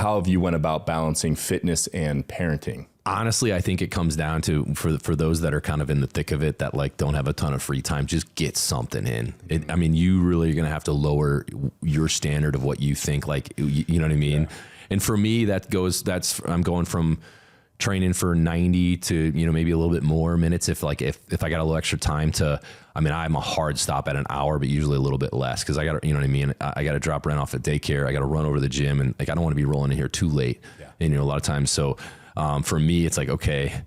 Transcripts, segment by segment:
how have you went about balancing fitness and parenting? Honestly, I think it comes down to, for those that are kind of in the thick of it, that like don't have a ton of free time, just get something in. I mean, you really are going to have to lower your standard of what you think, like, you know what I mean? Yeah. And for me, I'm going from training for 90 to, you know, maybe a little bit more minutes. If I got a little extra time to, I mean, I'm a hard stop at an hour, but usually a little bit less. Cause I got to, you know what I mean? I got to drop Ren off at daycare. I got to run over to the gym, and like, I don't want to be rolling in here too late. Yeah. And, you know, a lot of times. So, for me, it's like, okay,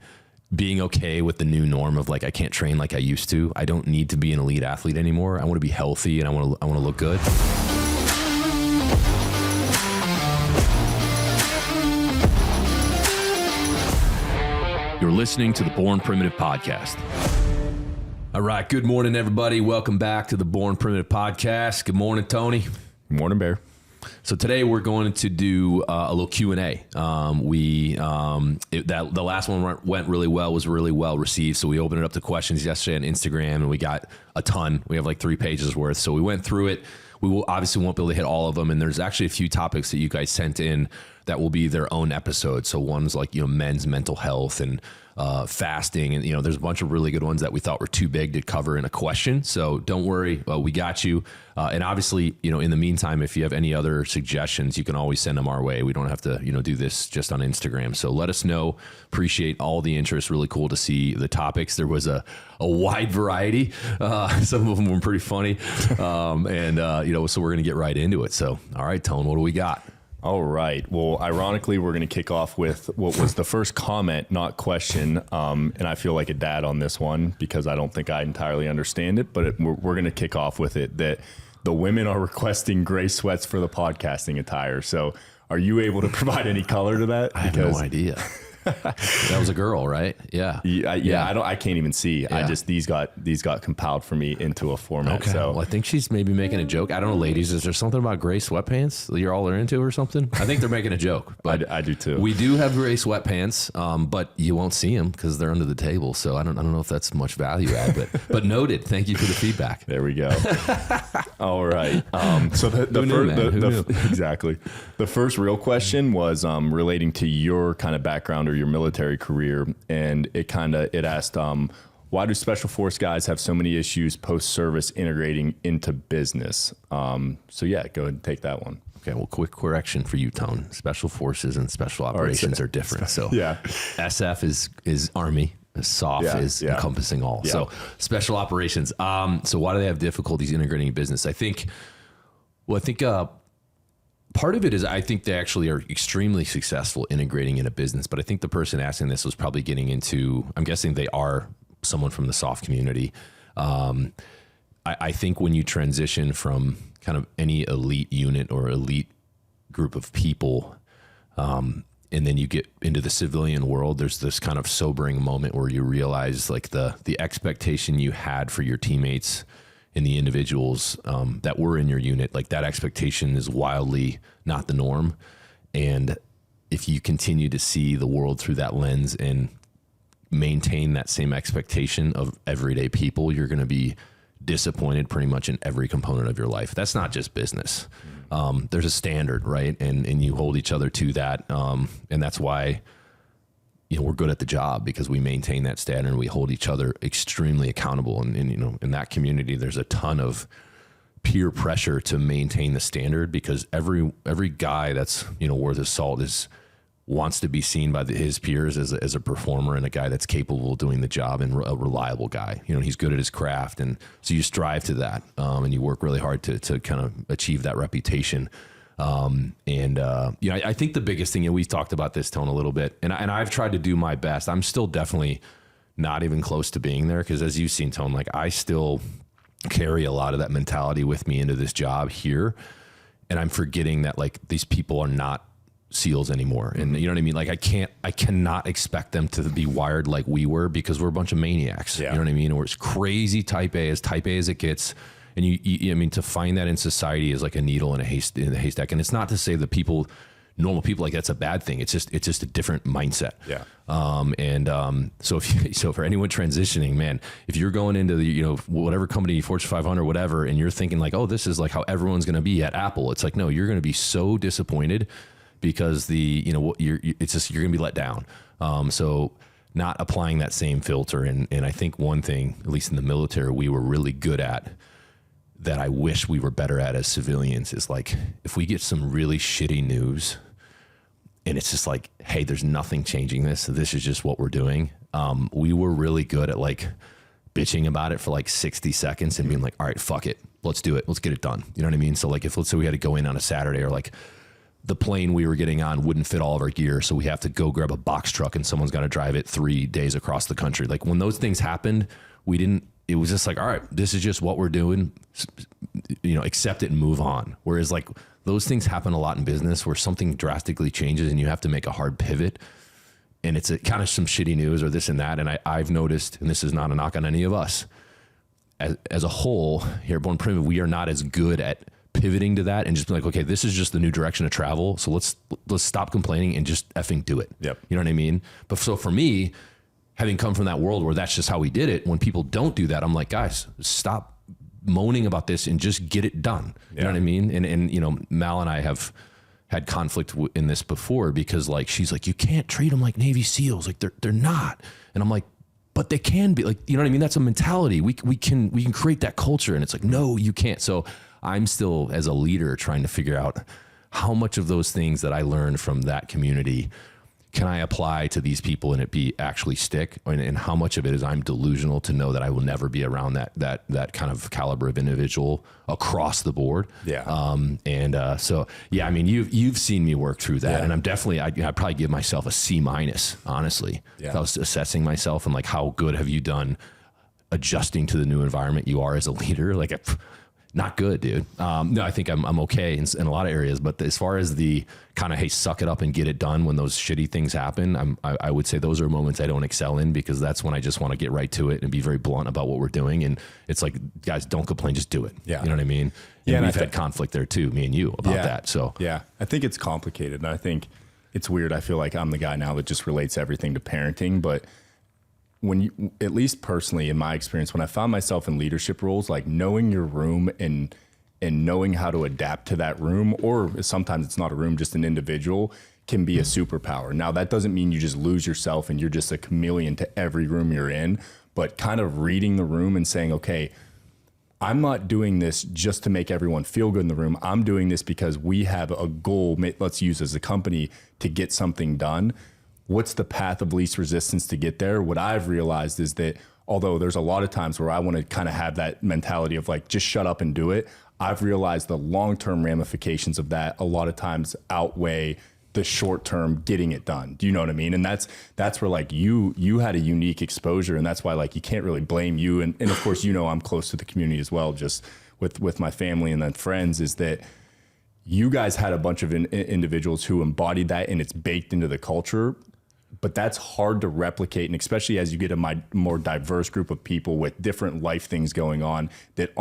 being okay with the new norm of like, I can't train like I used to. I don't need to be an elite athlete anymore. I want to be healthy, and I want to look good. You're listening to the Born Primitive Podcast. All right. Good morning, everybody. Welcome back to the Born Primitive Podcast. Good morning, Tony. Good morning, Bear. So today we're going to do a little Q&A. The last one went really well, was really well received. So we opened it up to questions yesterday on Instagram, and we got a ton. We have like 3 pages worth. So we went through it. We won't be able to hit all of them. And there's actually a few topics that you guys sent in that will be their own episode. So one's like, you know, men's mental health and fasting. And, you know, there's a bunch of really good ones that we thought were too big to cover in a question. So don't worry, we got you. And obviously, you know, in the meantime, if you have any other suggestions, you can always send them our way. We don't have to, you know, do this just on Instagram. So let us know. Appreciate all the interest. Really cool to see the topics. There was a wide variety. Some of them were pretty funny. You know, so we're going to get right into it. So, all right, Tone, what do we got? All right. Well, ironically, we're going to kick off with what was the first comment, not question. And I feel like a dad on this one because I don't think I entirely understand it, but we're going to kick off with it that the women are requesting gray sweats for the podcasting attire. So are you able to provide any color to that? I have no idea. That was a girl, right? Yeah. I can't even see. Yeah. These got compiled for me into a format. Okay. So well, I think she's maybe making a joke. I don't know, ladies. Is there something about gray sweatpants that you're all into or something? I think they're making a joke. But I do too. We do have gray sweatpants, but you won't see them because they're under the table. So I don't know if that's much value add. But noted. Thank you for the feedback. There we go. All right. So exactly. The first real question was relating to your kind of background or your military career, and it asked why do special force guys have so many issues post-service integrating into business? So yeah, go ahead and take that one. Okay, well, quick correction for you, Tone. Special forces and special operations are different. So yeah, SF is Army. SOF is encompassing all. Yeah. So special operations. So why do they have difficulties integrating in business? I think part of it is I think they actually are extremely successful integrating in a business, but I think the person asking this was probably getting into, I'm guessing they are someone from the SOF community. I think when you transition from kind of any elite unit or elite group of people, and then you get into the civilian world, there's this kind of sobering moment where you realize like the expectation you had for your teammates and the individuals that were in your unit, like that expectation is wildly not the norm. And if you continue to see the world through that lens and maintain that same expectation of everyday people, you're going to be disappointed pretty much in every component of your life. That's not just business. There's a standard, right? And you hold each other to that. And that's why, you know, we're good at the job because we maintain that standard and we hold each other extremely accountable. And you know, in that community, there's a ton of peer pressure to maintain the standard because every guy that's, you know, worth his salt wants to be seen by his peers as a performer and a guy that's capable of doing the job and a reliable guy. You know, he's good at his craft. And so you strive to that. And you work really hard to kind of achieve that reputation. You know, I think the biggest thing, and we've talked about this, Tone, a little bit, and I've tried to do my best. I'm still definitely not even close to being there. Cause as you've seen, Tone, like I still carry a lot of that mentality with me into this job here. And I'm forgetting that like these people are not SEALs anymore. And you know what I mean? Like I cannot expect them to be wired like we were because we're a bunch of maniacs. Yeah. You know what I mean? Or it's crazy type A as it gets. And I mean, to find that in society is like a needle in a haystack. And it's not to say that normal people, like that's a bad thing. It's just a different mindset. Yeah. So for anyone transitioning, man, if you're going into the, you know, whatever company, Fortune 500, whatever, and you're thinking like, oh, this is like how everyone's going to be at Apple. It's like, no, you're going to be so disappointed because it's just, you're going to be let down. So not applying that same filter. And I think one thing, at least in the military, we were really good at, that I wish we were better at as civilians, is like, if we get some really shitty news and it's just like, hey, there's nothing changing this. This is just what we're doing. We were really good at like bitching about it for like 60 seconds and being like, all right, fuck it. Let's do it. Let's get it done. You know what I mean? So like, if let's say we had to go in on a Saturday, or like the plane we were getting on wouldn't fit all of our gear, so we have to go grab a box truck and someone's got to drive it 3 days across the country. Like when those things happened, it was just like, all right, this is just what we're doing, accept it and move on. Whereas like those things happen a lot in business where something drastically changes and you have to make a hard pivot, and it's kind of some shitty news or this and that. And I've noticed, and this is not a knock on any of us, as a whole here at Born Primitive, we are not as good at pivoting to that and just be like, okay, this is just the new direction of travel. So let's stop complaining and just effing do it. Yep. You know what I mean? But so for me, having come from that world where that's just how we did it, when people don't do that, I'm like, guys, stop moaning about this and just get it done. You know what I mean? And Mal and I have had conflict in this before, because like, she's like, you can't treat them like Navy SEALs. Like they're not. And I'm like, but they can be, like, you know what I mean? That's a mentality. We can create that culture. And it's like, no, you can't. So I'm still, as a leader, trying to figure out how much of those things that I learned from that community can I apply to these people and it be actually stick, and how much of it is I'm delusional to know that I will never be around that kind of caliber of individual across the board. Yeah. So yeah, I mean, you've seen me work through that, and I'm definitely, I'd probably give myself a C-, honestly. If I was assessing myself and like, how good have you done adjusting to the new environment you are as a leader? Like, not good, dude. No, I think I'm okay in a lot of areas, but as far as the kind of, hey, suck it up and get it done when those shitty things happen, I would say those are moments I don't excel in, because that's when I just want to get right to it and be very blunt about what we're doing. And it's like, guys, don't complain, just do it. Yeah. You know what I mean? And we've had conflict there too, me and you, about that. So yeah, I think it's complicated. And I think it's weird. I feel like I'm the guy now that just relates everything to parenting, but when you, at least personally in my experience, when I found myself in leadership roles, like knowing your room and knowing how to adapt to that room, or sometimes it's not a room, just an individual, can be a superpower. Now that doesn't mean you just lose yourself and you're just a chameleon to every room you're in, but kind of reading the room and saying, okay, I'm not doing this just to make everyone feel good in the room. I'm doing this because we have a goal, let's use as a company, to get something done. What's the path of least resistance to get there? What I've realized is that although there's a lot of times where I want to kind of have that mentality of like, just shut up and do it, I've realized the long-term ramifications of that a lot of times outweigh the short-term getting it done. Do you know what I mean? And that's where like you had a unique exposure, and that's why like you can't really blame you. And of course, I'm close to the community as well, just with my family and then friends, is that you guys had a bunch of individuals who embodied that, and it's baked into the culture. But that's hard to replicate, and especially as you get a more diverse group of people with different life things going on that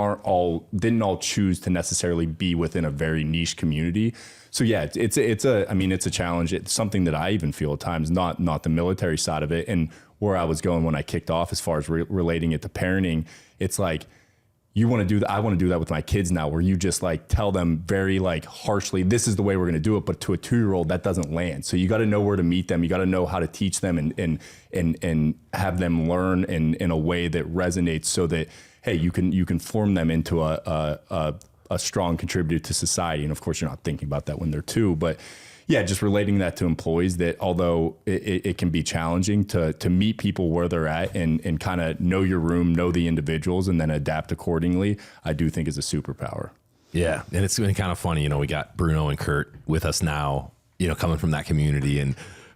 didn't all choose to necessarily be within a very niche community. So yeah, it's a challenge. It's something that I even feel at times, not the military side of it, and where I was going when I kicked off as far as relating it to parenting. It's like, you want to do that. I want to do that with my kids now, where you just like tell them very like harshly, this is the way we're going to do it. But to a 2-year-old, that doesn't land. So you got to know where to meet them. You got to know how to teach them and have them learn in a way that resonates, so that, hey, you can form them into a strong contributor to society. And of course, you're not thinking about that when they're 2, but yeah, just relating that to employees, that although it can be challenging to meet people where they're at and kind of know your room, know the individuals, and then adapt accordingly, I do think is a superpower. Yeah. And it's been kind of funny, we got Bruno and Kurt with us now, coming from that community. And,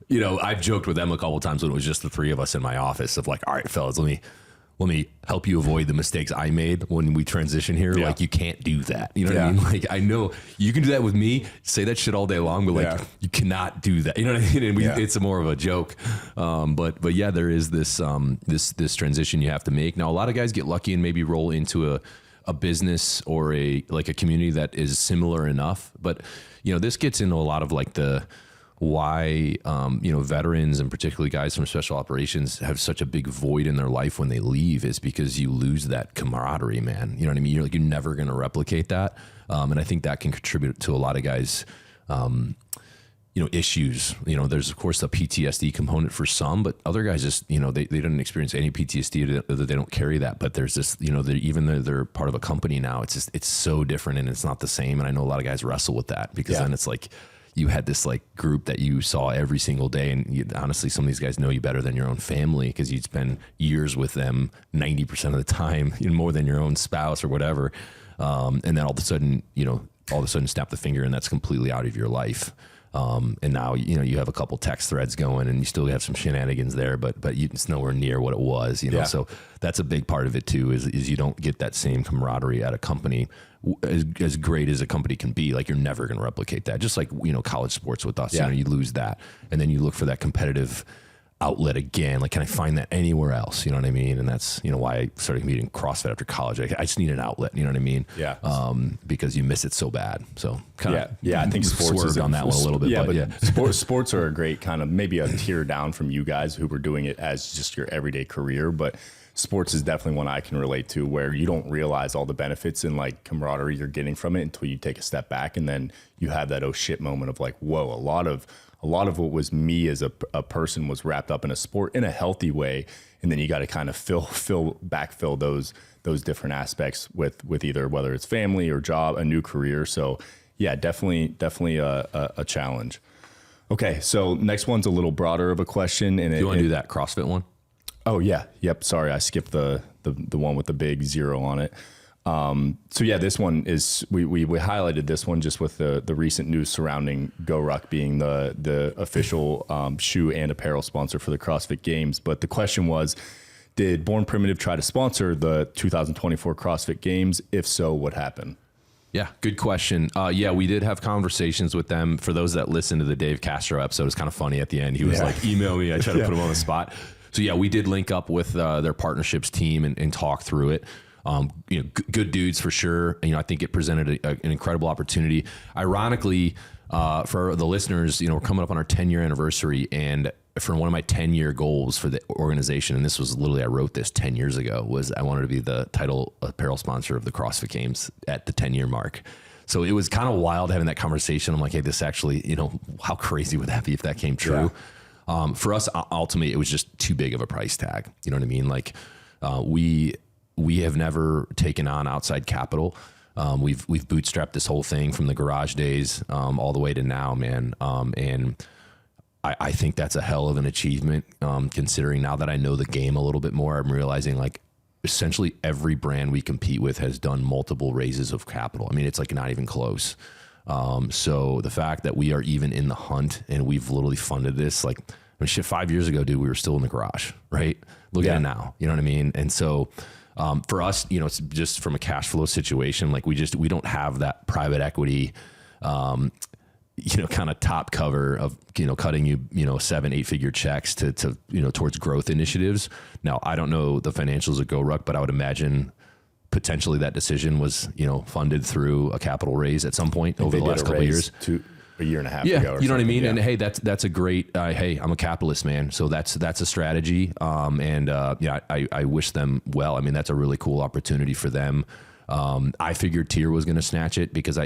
I've joked with them a couple of times when it was just the 3 of us in my office of like, all right, fellas, let me help you avoid the mistakes I made when we transition here. Yeah. Like, you can't do that. You know what I mean? Like, I know you can do that with me, say that shit all day long, but like, you cannot do that. You know what I mean? And it's more of a joke. But yeah, there is this transition you have to make. Now, a lot of guys get lucky and maybe roll into a business or a community that is similar enough. But, this gets into a lot of like why veterans and particularly guys from special operations have such a big void in their life when they leave, is because you lose that camaraderie, man. You know what I mean? You're never going to replicate that. And I think that can contribute to a lot of guys issues. There's of course the PTSD component for some, but other guys just, they don't experience any PTSD, they don't carry that. But there's this, even though they're part of a company now, it's so different and it's not the same. And I know a lot of guys wrestle with that because then it's like you had this like group that you saw every single day. And honestly, some of these guys know you better than your own family because you'd spend years with them 90% of the time, more than your own spouse or whatever. And then all of a sudden snap the finger and that's completely out of your life. And now, you have a couple text threads going and you still have some shenanigans there, but it's nowhere near what it was, so that's a big part of it too, is you don't get that same camaraderie at a company as great as a company can be. Like you're never going to replicate that. Just like, college sports with us, you lose that. And then you look for that competitive outlet again. Like, can I find that anywhere else? You know what I mean? And that's, why I started competing CrossFit after college. I just need an outlet, you know what I mean? Yeah. Because you miss it so bad. So kind of, I think sports swerved on that one a little bit. But sports are a great kind of maybe a tier down from you guys who were doing it as just your everyday career. But sports is definitely one I can relate to, where you don't realize all the benefits and like camaraderie you're getting from it until you take a step back. And then you have that oh shit moment of like, whoa, a lot of what was me as a person was wrapped up in a sport in a healthy way. And then you got to kind of backfill those different aspects with either whether it's family or job, a new career. So yeah, definitely a challenge. Okay. So next one's a little broader of a question. And you want to do that CrossFit one? Oh yeah. Yep. Sorry. I skipped the one with the big 0 on it. So yeah, this one is, we highlighted this one just with the recent news surrounding GoRuck being the official, shoe and apparel sponsor for the CrossFit Games. But the question was, did Born Primitive try to sponsor the 2024 CrossFit Games? If so, what happened? Yeah, good question. We did have conversations with them. For those that listened to the Dave Castro episode, it's kind of funny at the end. He was like, email me. I tried to put him on the spot. So yeah, we did link up with their partnerships team and talk through it. Good dudes for sure. I think it presented an incredible opportunity. Ironically, for the listeners, we're coming up on our 10-year anniversary, and for one of my 10-year goals for the organization, and this was literally, I wrote this 10 years ago, was I wanted to be the title apparel sponsor of the CrossFit Games at the 10-year mark. So it was kind of wild having that conversation. I'm like, hey, this actually, how crazy would that be if that came true? Yeah. For us, ultimately, it was just too big of a price tag. You know what I mean? Like, we have never taken on outside capital. We've bootstrapped this whole thing from the garage days all the way to now, man. And I think that's a hell of an achievement, considering now that I know the game a little bit more. I'm realizing like essentially every brand we compete with has done multiple raises of capital. I mean, it's like not even close. So the fact that we are even in the hunt and we've literally funded this, like, I mean, shit, 5 years ago, dude, we were still in the garage, right? Look at it now, you know what I mean? And so, for us, it's just from a cash flow situation, like we don't have that private equity, kind of top cover of, cutting you 7-8 figure checks to towards growth initiatives. Now, I don't know the financials of GoRuck, but I would imagine potentially that decision was, funded through a capital raise at some point over the last couple of years. A year and a half ago. You know what I mean? Yeah. And hey, that's a great, hey, I'm a capitalist, man. So that's a strategy. I wish them well. I mean, that's a really cool opportunity for them. I figured Tier was going to snatch it because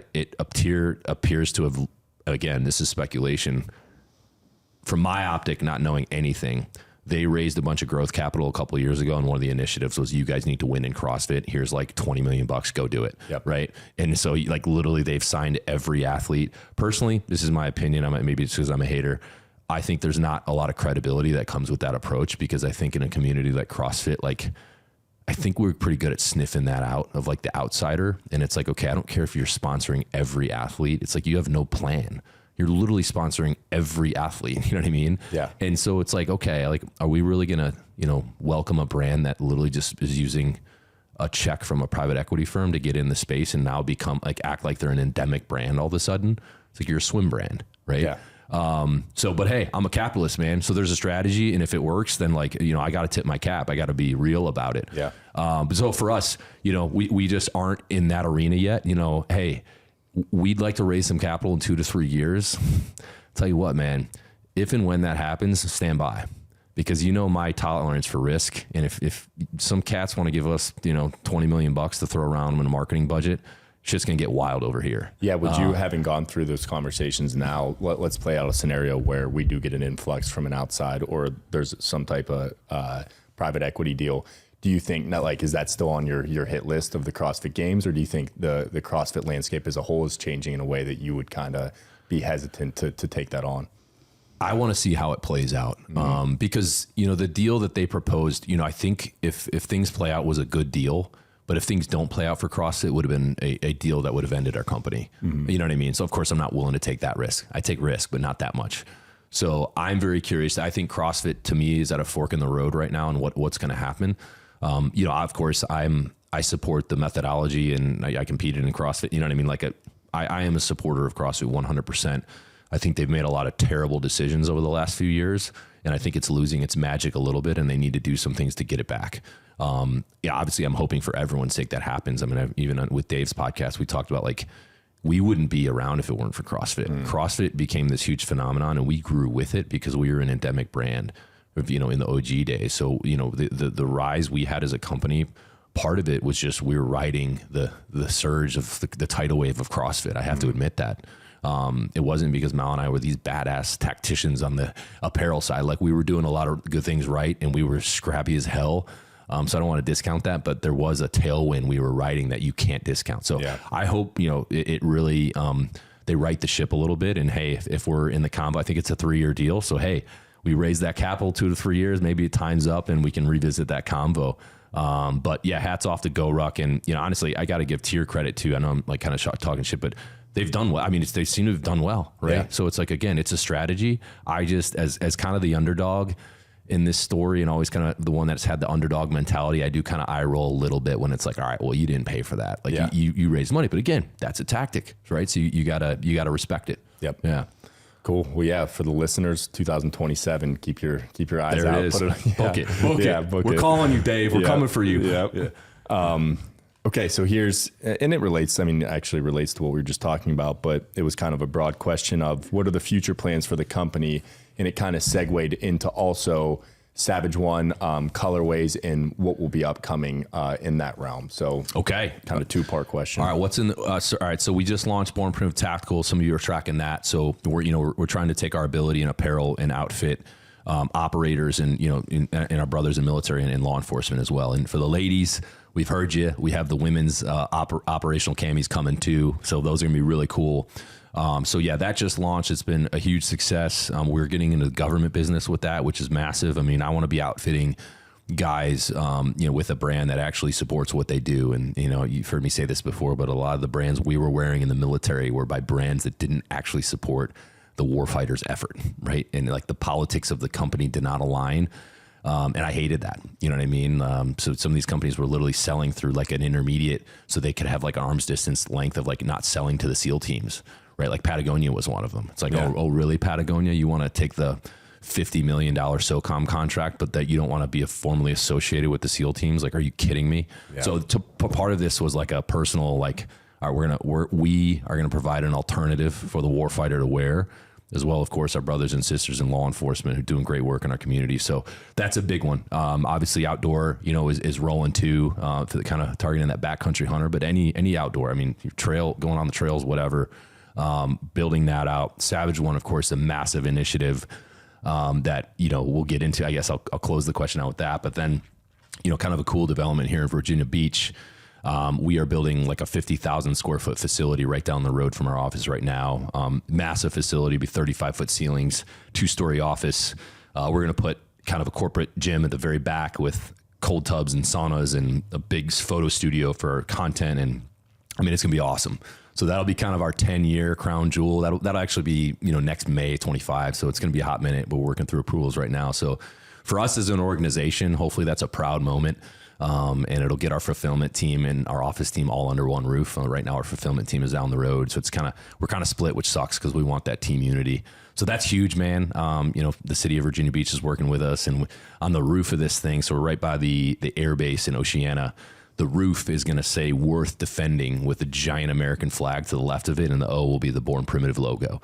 Tier appears to have, again, this is speculation from my optic, not knowing anything. They raised a bunch of growth capital a couple of years ago, and one of the initiatives was, you guys need to win in CrossFit. Here's like $20 million, go do it. Yep. Right. And so like literally they've signed every athlete. Personally, this is my opinion. Maybe it's because I'm a hater. I think there's not a lot of credibility that comes with that approach, because I think in a community like CrossFit, like, I think we're pretty good at sniffing that out of like the outsider. And it's like, okay, I don't care if you're sponsoring every athlete. It's like, you have no plan. You're literally sponsoring every athlete. You know what I mean? Yeah. And so it's like, okay, like, are we really going to, welcome a brand that literally just is using a check from a private equity firm to get in the space and now act like they're an endemic brand all of a sudden? It's like you're a swim brand, right? Yeah. But hey, I'm a capitalist, man. So there's a strategy, and if it works, then like, I got to tip my cap. I got to be real about it. Yeah. So for us, we just aren't in that arena yet. Hey, we'd like to raise some capital in 2 to 3 years. Tell you what, man, if and when that happens, stand by, because my tolerance for risk. And if some cats want to give us, $20 million to throw around in a marketing budget, shit's going to get wild over here. Yeah. Would you, having gone through those conversations now, let's play out a scenario where we do get an influx from an outside, or there's some type of private equity deal. Do you think that, like, is that still on your hit list of the CrossFit Games, or do you think the CrossFit landscape as a whole is changing in a way that you would kind of be hesitant to take that on? I want to see how it plays out, because, you know, the deal that they proposed, you know, I think if things play out was a good deal, but if things don't play out for CrossFit, it would have been a deal that would have ended our company. You know what I mean? So of course I'm not willing to take that risk. I take risk, but not that much. So I'm very curious. I think CrossFit to me is at a fork in the road right now, and what's going to happen. You know, of course I support the methodology, and I competed in CrossFit. You know what I mean? Like I am a supporter of CrossFit 100%. I think they've made a lot of terrible decisions over the last few years, and I think it's losing its magic a little bit, and they need to do some things to get it back. Yeah, obviously I'm hoping for everyone's sake that happens. I mean, even with Dave's podcast, we talked about, like, we wouldn't be around if it weren't for CrossFit. CrossFit became this huge phenomenon, and we grew with it because we were an endemic brand, you know, in the OG days. So, you know, the rise we had as a company, part of it was just we were riding the surge of the tidal wave of CrossFit. I have to admit that. It wasn't because Mal and I were these badass tacticians on the apparel side. Like, we were doing a lot of good things right, and we were scrappy as hell. So I don't want to discount that, but there was a tailwind we were riding that you can't discount. So yeah. I hope, you know, it really, they right the ship a little bit. And hey, if we're in the combo, I think it's a 3-year deal. So, hey, we raise that capital 2 to 3 years, maybe it time's up and we can revisit that combo. But yeah, hats off to GoRuck. And, you know, honestly, I got to give Tier credit too. I know I'm like kind of talking shit, but they've done well. I mean, they seem to have done well, right? Yeah. So it's like, again, it's a strategy. I just, as kind of the underdog in this story, and always kind of the one that's had the underdog mentality, I do kind of eye roll a little bit when it's like, all right, well, you didn't pay for that. Like, yeah. you raised money, but again, that's a tactic, right? So you gotta respect it. Yep. Yeah. Cool. Well, yeah, for the listeners, 2027, keep your eyes there out. It is. Book it. Book it. We're calling you, Dave. We're coming for you. Yeah. Okay, so here's, and it relates, I mean, it actually relates to what we were just talking about, but it was kind of a broad question of what are the future plans for the company? And it kind of segued into also Savage1 colorways and what will be upcoming in that realm. So okay, kind of 2-part question. All right, what's in the, all right, so we just launched Born Primitive Tactical. Some of you are tracking that. So we're trying to take our ability in apparel and outfit operators and, you know, in our brothers in military and in law enforcement as well. And for the ladies, we've heard you. We have the women's operational camis coming too. So those are gonna be really cool. So yeah, that just launched. It's been a huge success. We're getting into the government business with that, which is massive. I mean, I want to be outfitting guys, you know, with a brand that actually supports what they do. And, you know, you've heard me say this before, but a lot of the brands we were wearing in the military were by brands that didn't actually support the warfighter's effort, right? And like the politics of the company did not align. And I hated that, you know what I mean? So some of these companies were literally selling through like an intermediate so they could have like arm's distance length of like not selling to the SEAL teams, right? Like Patagonia was one of them. It's like, yeah. oh, really, Patagonia? You want to take the $50 million SOCOM contract, but that you don't want to be formally associated with the SEAL teams? Like, are you kidding me? Yeah. So part of this was like a personal, like, all right, we are gonna provide an alternative for the warfighter to wear, as well, of course, our brothers and sisters in law enforcement who are doing great work in our community. So that's a big one. Obviously, outdoor, you know, is rolling too, for the kind of targeting that backcountry hunter. But any outdoor, I mean, trail, going on the trails, whatever. Building that out. Savage1, of course, a massive initiative that, you know, we'll get into. I guess I'll close the question out with that. But then, you know, kind of a cool development here in Virginia Beach. We are building like a 50,000 square foot facility right down the road from our office right now. Massive facility, be 35-foot ceilings, 2-story office. We're going to put kind of a corporate gym at the very back with cold tubs and saunas and a big photo studio for content. And I mean, it's going to be awesome. So that'll be kind of our 10-year crown jewel. That'll actually be, you know, next May 25. So it's going to be a hot minute, but we're working through approvals right now. So for us as an organization, hopefully that's a proud moment. And it'll get our fulfillment team and our office team all under one roof. Right now our fulfillment team is down the road. So we're kind of split, which sucks because we want that team unity. So that's huge, man. You know, the city of Virginia Beach is working with us and on the roof of this thing. So we're right by the air base in Oceana. The roof is going to say "Worth Defending" with a giant American flag to the left of it. And the O will be the Born Primitive logo.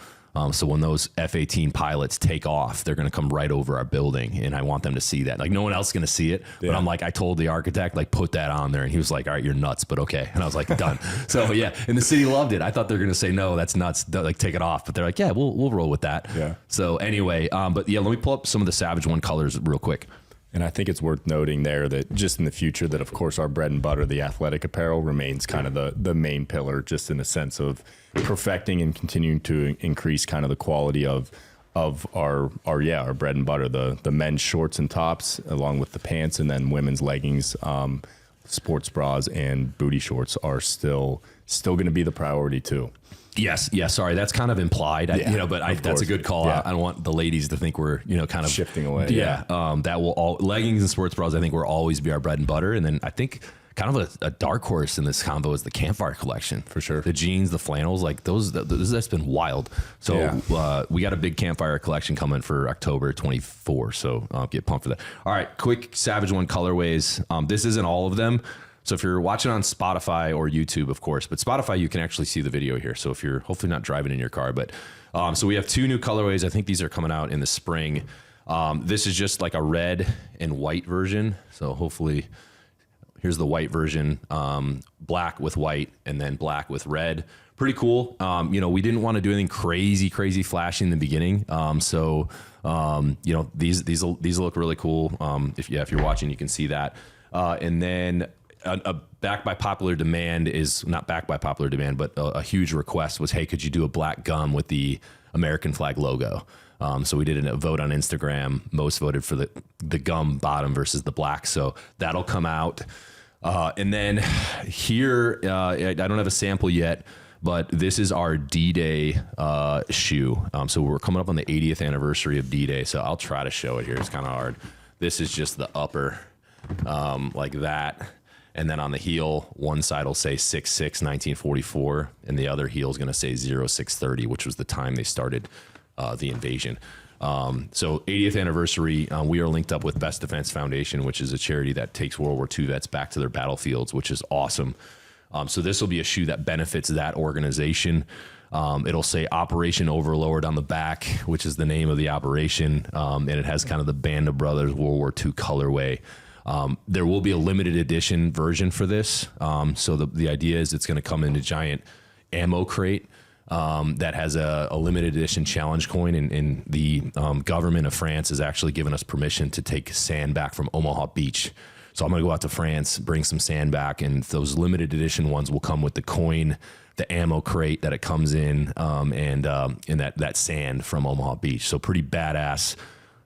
So when those F-18 pilots take off, they're going to come right over our building, and I want them to see that. Like, no one else is going to see it, but I'm like, I told the architect, like, put that on there, and he was like, all right, you're nuts, but okay. And I was like, done. So yeah, and the city loved it. I thought they were going to say, no, that's nuts, like, take it off, but they're like, yeah, we'll roll with that. Yeah. So anyway, but yeah, let me pull up some of the Savage1 colors real quick. And I think it's worth noting there that just in the future that, of course, our bread and butter, the athletic apparel, remains kind of the main pillar, just in a sense of perfecting and continuing to increase kind of the quality of our bread and butter, the men's shorts and tops, along with the pants, and then women's leggings, sports bras, and booty shorts are still going to be the priority too. Yes. Yeah. Sorry. That's kind of implied, that's a good call. Yeah. I don't want the ladies to think we're, kind of shifting away. Yeah. That will leggings and sports bras, I think, will always be our bread and butter. And then I think kind of a dark horse in this combo is the campfire collection. For sure. The jeans, the flannels, like that's been wild. So we got a big campfire collection coming for October 24. So get pumped for that. All right. Quick Savage1 colorways. This isn't all of them. So if you're watching on Spotify or YouTube, of course, but Spotify, you can actually see the video here. So if you're hopefully not driving in your car, but so we have 2 new colorways. I think these are coming out in the spring. This is just like a red and white version. So hopefully here's the white version, black with white, and then black with red. Pretty cool. We didn't want to do anything crazy flashy in the beginning. These look really cool. If you're watching, you can see that. And then backed by popular demand is not backed by popular demand, but a huge request was, hey, could you do a black gum with the American flag logo? So we did a vote on Instagram, most voted for the gum bottom versus the black. So that'll come out. And then here, I don't have a sample yet, but this is our D-Day shoe. So we're coming up on the 80th anniversary of D-Day. So I'll try to show it here. It's kind of hard. This is just the upper, like that. And then on the heel, one side will say 6/6, 1944, and the other heel is going to say 06/30, which was the time they started the invasion. So 80th anniversary, we are linked up with Best Defense Foundation, which is a charity that takes World War II vets back to their battlefields, which is awesome. So this will be a shoe that benefits that organization. It'll say Operation Overlord on the back, which is the name of the operation, and it has kind of the Band of Brothers World War II colorway. There will be a limited edition version for this. So the idea is it's going to come in a giant ammo crate that has a limited edition challenge coin. And the government of France has actually given us permission to take sand back from Omaha Beach. So I'm going to go out to France, bring some sand back, and those limited edition ones will come with the coin, the ammo crate that it comes in, and that sand from Omaha Beach. So pretty badass.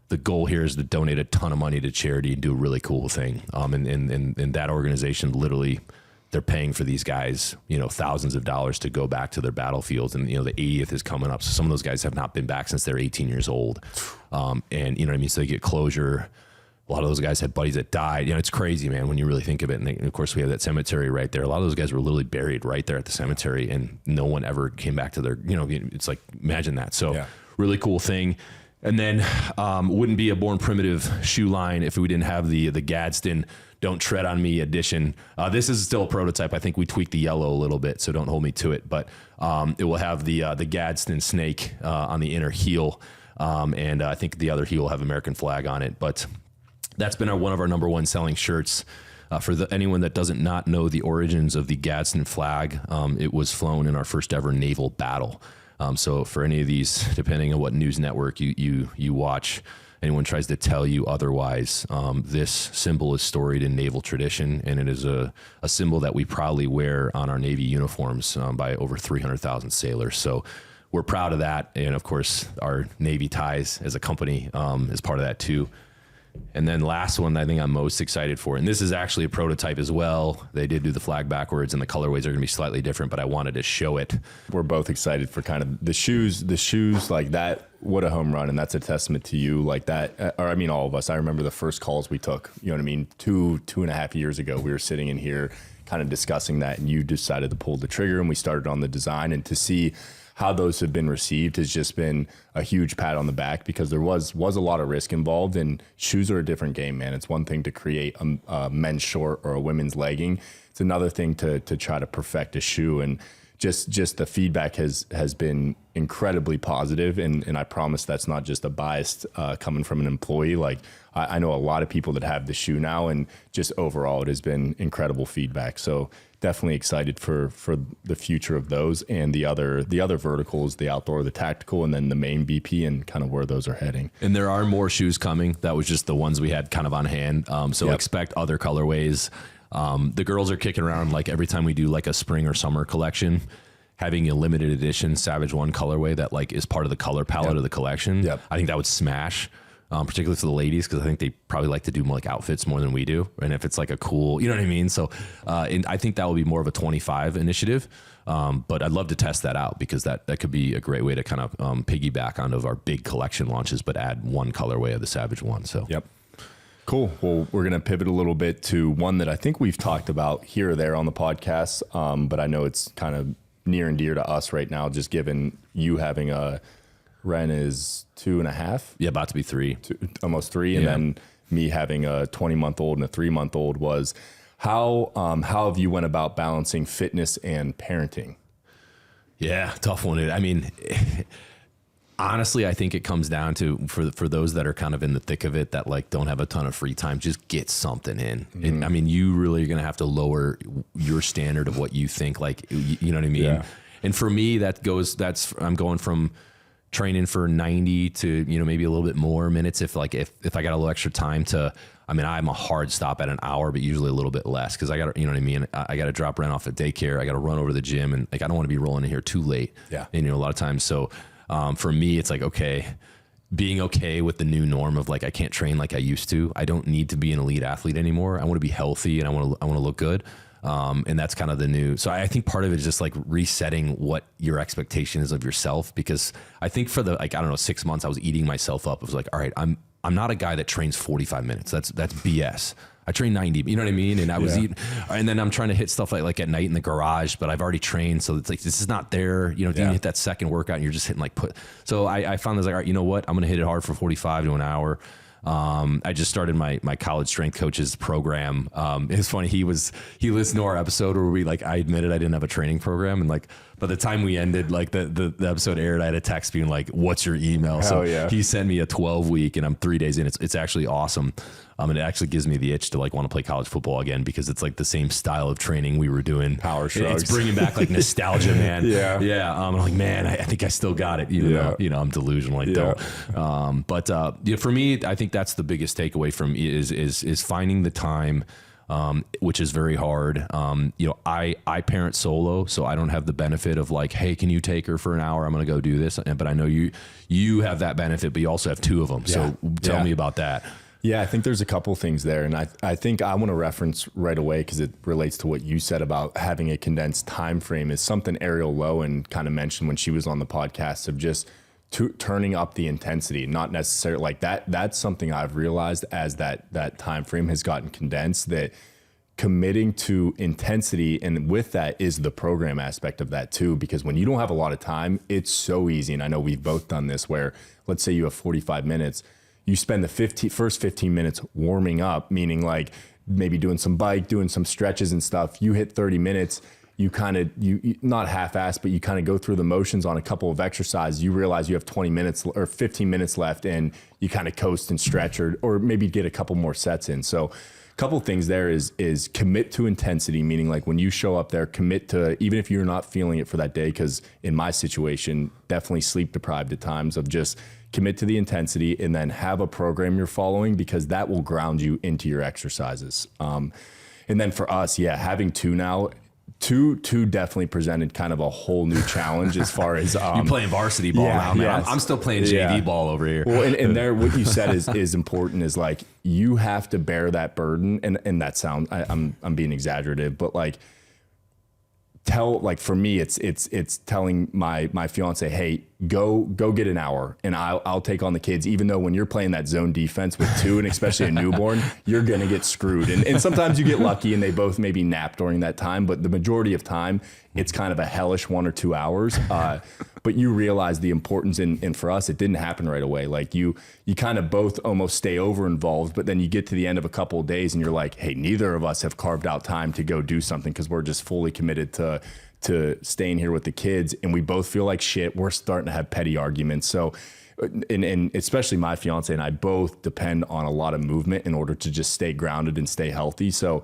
The goal here is to donate a ton of money to charity and do a really cool thing. And that organization, literally, they're paying for these guys, thousands of dollars to go back to their battlefields. And, the 80th is coming up. So some of those guys have not been back since they're 18 years old. And you know what I mean? So they get closure. A lot of those guys had buddies that died. It's crazy, man, when you really think of it. And of course, we have that cemetery right there. A lot of those guys were literally buried right there at the cemetery, and no one ever came back to their, it's like, imagine that. So really cool thing. And then wouldn't be a Born Primitive shoe line if we didn't have the Gadsden Don't Tread on Me edition. This is still a prototype. I think we tweaked the yellow a little bit, so don't hold me to it. But it will have the Gadsden snake on the inner heel, and I think the other heel will have American flag on it. But that's been one of our number one selling shirts. For anyone that doesn't not know the origins of the Gadsden flag, it was flown in our first ever naval battle. So for any of these, depending on what news network you watch, anyone tries to tell you otherwise, this symbol is storied in naval tradition, and it is a symbol that we proudly wear on our Navy uniforms by over 300,000 sailors. So we're proud of that. And of course, our Navy ties as a company is part of that too. And then last one I think I'm most excited for, and this is actually a prototype as well. They did do the flag backwards, and the colorways are going to be slightly different, but I wanted to show it. We're both excited for kind of the shoes like that. What a home run, and that's a testament to you like that. Or I mean, all of us. I remember the first calls we took, you know what I mean, 2.5 years ago, we were sitting in here kind of discussing that, and you decided to pull the trigger, and we started on the design. And to see how those have been received has just been a huge pat on the back, because there was a lot of risk involved, and shoes are a different game, man. It's one thing to create a men's short or a women's legging. It's another thing to try to perfect a shoe. And just the feedback has been incredibly positive, and I promise that's not just a bias coming from an employee. Like I know a lot of people that have the shoe now, and just overall it has been incredible feedback. So definitely excited for the future of those, and the other verticals, the outdoor, the tactical, and then the main BP, and kind of where those are heading. And there are more shoes coming. That was just the ones we had kind of on hand. So expect other colorways. The girls are kicking around, like every time we do like a spring or summer collection, having a limited edition Savage1 colorway that like is part of the color palette of the collection. I think that would smash, particularly for the ladies, because I think they probably like to do more like outfits more than we do. And if it's like a cool, you know what I mean? So and I think that will be more of a 25 initiative. But I'd love to test that out, because that could be a great way to kind of piggyback onto our big collection launches, but add one colorway of the Savage1. So Cool. Well, we're going to pivot a little bit to one that I think we've talked about here or there on the podcast, but I know it's kind of near and dear to us right now, just given you having Ren is 2.5. Yeah, about to be 3. Almost 3. And then me having a 20-month-old and a 3-month-old was how have you went about balancing fitness and parenting? Yeah, tough one. I mean, honestly, I think it comes down to for those that are kind of in the thick of it, that like don't have a ton of free time, just get something in. I mean, you really are going to have to lower your standard of what you think, like, you know what I mean? Yeah. And for me, I'm going from training for 90 to, you know, maybe a little bit more minutes. If I got a little extra time to, I mean, I'm a hard stop at an hour, but usually a little bit less. Cause I got to, you know what I mean? I got to drop Ren off at daycare. I got to run over to the gym, and like, I don't want to be rolling in here too late. Yeah. And, you know, a lot of times. So, for me, it's like, okay, being okay with the new norm of like, I can't train like I used to. I don't need to be an elite athlete anymore. I want to be healthy, and I want to look good. And that's kind of the new. So I think part of it is just like resetting what your expectation is of yourself, because I think for the, like, I don't know, 6 months, I was eating myself up. It was like, all right, I'm not a guy that trains 45 minutes. That's BS. I train 90, you know what I mean? And I was eating, and then I'm trying to hit stuff like at night in the garage, but I've already trained. So it's like, this is not there, you know, then you hit that second workout and you're just hitting like so I found this like, all right, you know what? I'm going to hit it hard for 45 to an hour. I just started my college strength coaches program. It's funny. He listened to our episode where I admitted I didn't have a training program. And like, by the time we ended, like the episode aired, I had a text being like, what's your email? He sent me a 12-week, and I'm 3 days in. It's actually awesome. And it actually gives me the itch to like want to play college football again, because it's like the same style of training we were doing. Power shrugs. It's bringing back like nostalgia, man. I'm like, man, I think I still got it. Even though, you know, I'm delusional. I don't. But for me, I think that's the biggest takeaway from me is finding the time, which is very hard. You know, I parent solo, so I don't have the benefit of like, hey, can you take her for an hour? I'm going to go do this. But I know you have that benefit, but you also have 2 of them. So tell me about that. Yeah, I think there's a couple things there. And I think I want to reference right away, because it relates to what you said about having a condensed time frame, is something Ariel Lowen kind of mentioned when she was on the podcast, of just turning up the intensity, not necessarily like that. That's something I've realized as that time frame has gotten condensed, that committing to intensity, and with that is the program aspect of that too, because when you don't have a lot of time, it's so easy. And I know we've both done this, where let's say you have 45 minutes, you spend the first 15 minutes warming up, meaning like maybe doing some bike, doing some stretches and stuff. You hit 30 minutes, you kind of, you not half-assed, but you kind of go through the motions on a couple of exercises. You realize you have 20 minutes or 15 minutes left, and you kind of coast and stretch, or maybe get a couple more sets in. So a couple of things there is commit to intensity, meaning like when you show up there, commit to, even if you're not feeling it for that day, because in my situation, definitely sleep deprived at times, of just commit to the intensity, and then have a program you're following, because that will ground you into your exercises. And then for us, having 2 now, two definitely presented kind of a whole new challenge as far as you're playing varsity ball now, man. I'm still playing JV ball over here. Well, and there, what you said is important, is like, you have to bear that burden, and that sound, I'm being exaggerative, but like, for me, it's telling my fiance, hey, go get an hour, and I'll take on the kids, even though when you're playing that zone defense with 2, and especially a newborn, you're going to get screwed. And sometimes you get lucky and they both maybe nap during that time, but the majority of time, it's kind of a hellish 1 or 2 hours. But you realize the importance, and for us, it didn't happen right away. Like you kind of both almost stay over involved, but then you get to the end of a couple of days and you're like, hey, neither of us have carved out time to go do something, because we're just fully committed to to staying here with the kids, and we both feel like shit. We're starting to have petty arguments. So, and especially my fiance and I both depend on a lot of movement in order to just stay grounded and stay healthy. So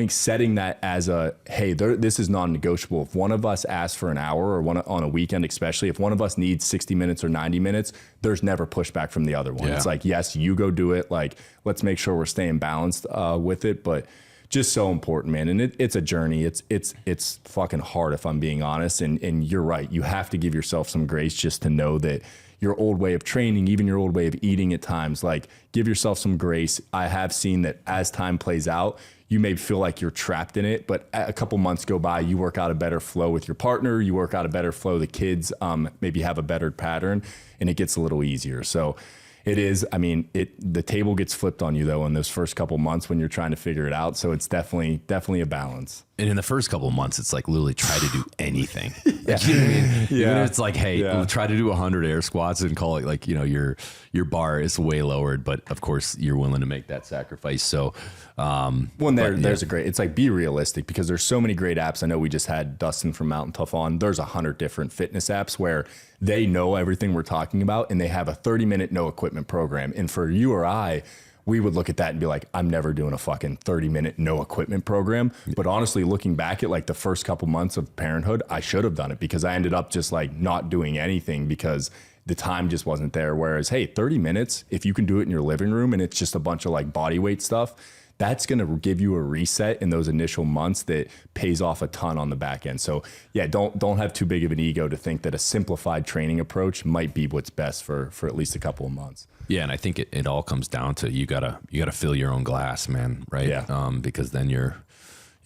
setting that as a, hey, this is non-negotiable. If one of us asks for an hour, or on a weekend, especially if one of us needs 60 minutes or 90 minutes, there's never pushback from the other one. Yeah. It's like, yes, you go do it. Like, let's make sure we're staying balanced with it. But just so important, man. And it's a journey. It's fucking hard, if I'm being honest. And you're right. You have to give yourself some grace just to know that your old way of training, even your old way of eating at times, like, give yourself some grace. I have seen that as time plays out, you may feel like you're trapped in it, but a couple months go by, you work out a better flow with your partner, you work out a better flow, the kids maybe have a better pattern, and it gets a little easier. So it is, I mean, the table gets flipped on you though in those first couple months when you're trying to figure it out. So it's definitely a balance. And in the first couple of months, it's like literally try to do anything. Like, you know what I mean? Yeah. Even if it's like, hey, we'll try to do 100 air squats and call it like, you know, your bar is way lowered, but of course you're willing to make that sacrifice. So, there's a great, it's like, be realistic, because there's so many great apps. I know we just had Dustin from Mountain Tough on. There's 100 different fitness apps where they know everything we're talking about, and they have a 30-minute no equipment program. And for you or I, we would look at that and be like, I'm never doing a fucking 30-minute no equipment program. But honestly, looking back at like the first couple months of parenthood, I should have done it, because I ended up just like not doing anything because the time just wasn't there. Whereas, hey, 30 minutes, if you can do it in your living room and it's just a bunch of like body weight stuff, that's going to give you a reset in those initial months that pays off a ton on the back end. So yeah, don't have too big of an ego to think that a simplified training approach might be what's best for at least a couple of months. Yeah, and I think it all comes down to you gotta fill your own glass, man, right? Yeah. Because then you're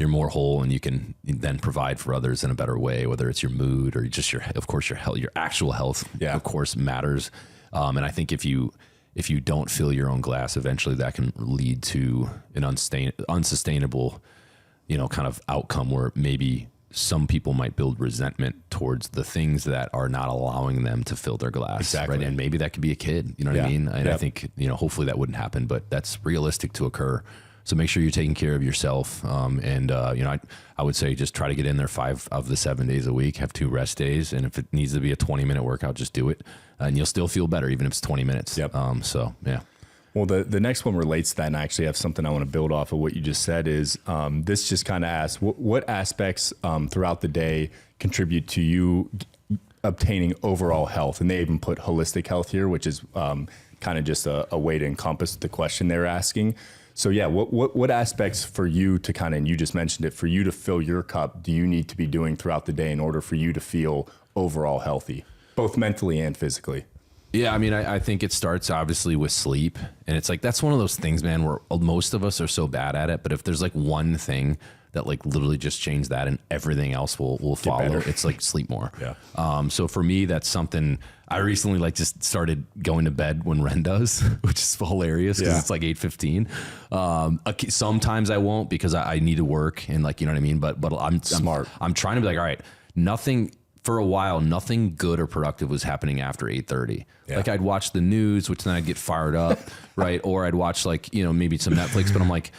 more whole, and you can then provide for others in a better way, whether it's your mood or just your health, your actual health, of course, matters. And I think if you don't fill your own glass, eventually that can lead to an unsustainable, you know, kind of outcome where maybe some people might build resentment towards the things that are not allowing them to fill their glass. Exactly. Right. And maybe that could be a kid, you know what I mean? And I think, you know, hopefully that wouldn't happen, but that's realistic to occur. So make sure you're taking care of yourself. You know, I would say just try to get in there 5 of the 7 days a week, have 2 rest days. And if it needs to be a 20-minute workout, just do it. And you'll still feel better, even if it's 20 minutes. Yep. So yeah. Well, the next one relates to that, and I actually have something I want to build off of what you just said. Is this just kind of asks what aspects throughout the day contribute to you obtaining overall health? And they even put holistic health here, which is kind of just a way to encompass the question they're asking. So yeah, what aspects for you to kind of, and you just mentioned it, for you to fill your cup, do you need to be doing throughout the day in order for you to feel overall healthy, both mentally and physically? Yeah, I mean, I think it starts obviously with sleep, and it's like, that's one of those things, man, where most of us are so bad at it. But if there's like one thing that like literally just change that and everything else will follow, it's like sleep more. Yeah. So for me, that's something I recently like just started going to bed when Ren does, which is hilarious because it's like 8:15. Sometimes I won't because I need to work and like, you know what I mean? But I'm smart. I'm trying to be like, all right, for a while, nothing good or productive was happening after 8:30. Yeah. Like I'd watch the news, which then I'd get fired up, right? Or I'd watch like, you know, maybe some Netflix, but I'm like,